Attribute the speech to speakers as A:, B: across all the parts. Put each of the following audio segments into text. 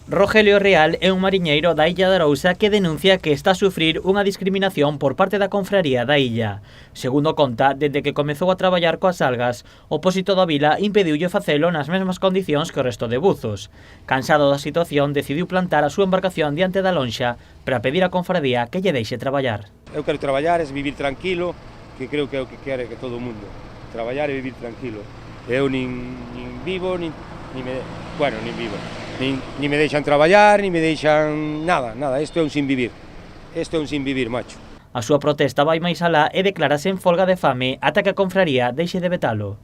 A: Rogelio Real é un mariñeiro da illa de Arousa que denuncia que está a sufrir unha discriminación por parte da confraría da illa. Segundo conta, desde que comezou a traballar coas algas, o Pósito da Vila impediulle facelo nas mesmas condicións que o resto de buzos. Cansado da situación, decidiu plantar a súa embarcación diante da lonxa para pedir á confradía que lle deixe traballar.
B: Eu quero traballar, é vivir tranquilo, que creo que é o que quere que todo o mundo. Traballar e vivir tranquilo. Eu nin vivo, nin vivo. Ni me deixan traballar, ni me deixan nada, isto é un sin vivir. Isto é un sin vivir, macho.
A: A súa protesta vai máis alá e declárase en folga de fame ata que a confraría deixe de vetalo.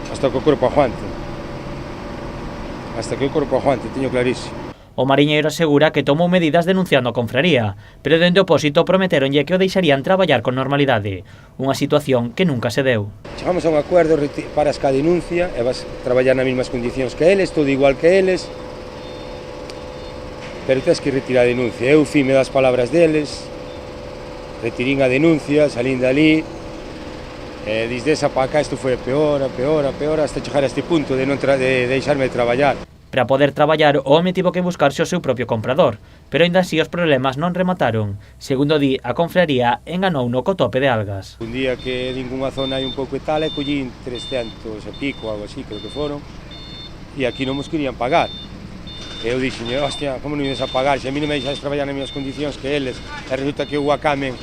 B: Hasta que o corpo aguante. Hasta que o corpo aguante, teño clarísimo.
A: O mariñeiro asegura que tomou medidas denunciando a confraría, pero dende o Pósito prometeronlle que o deixarían traballar con normalidade, unha situación que nunca se deu.
B: Chegamos a un acordo para a denuncia e vas traballar nas mesmas condicións que eles, todo igual que eles, pero tens que retirar a denuncia. Eu fime das palabras deles, retirín a denuncia, salín dali, e desde esa para cá isto foi peor, hasta chegar a este punto de deixarme de traballar.
A: Para poder traballar, o home tivo que buscarse o seu propio comprador, pero aínda así os problemas non remataron. Segundo di, a confraría enganouno co tope de algas.
B: Un día que ninguna zona hai un pouco e tal, e collín 300 e pico, algo así, creo que foron, e aquí non nos querían pagar. E eu dixen, hostia, como non ibas a pagar? Se a mí non me deixades traballar nas mesmas condicións que eles, e resulta que o Wakamen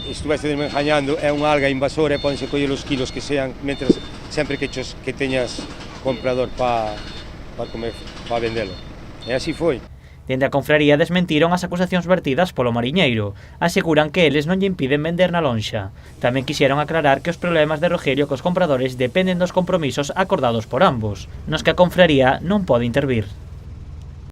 B: estuveste desmenjañando, é unha alga invasora e pódense coller os kilos que sean, mentras sempre que teñas comprador para vendelo. E así foi.
A: Dende a confraría desmentiron as acusacións vertidas polo mariñeiro. Aseguran que eles non lle impiden vender na lonxa. Tamén quixeron aclarar que os problemas de Rogelio cos compradores dependen dos compromisos acordados por ambos, nos que a confraría non pode intervir.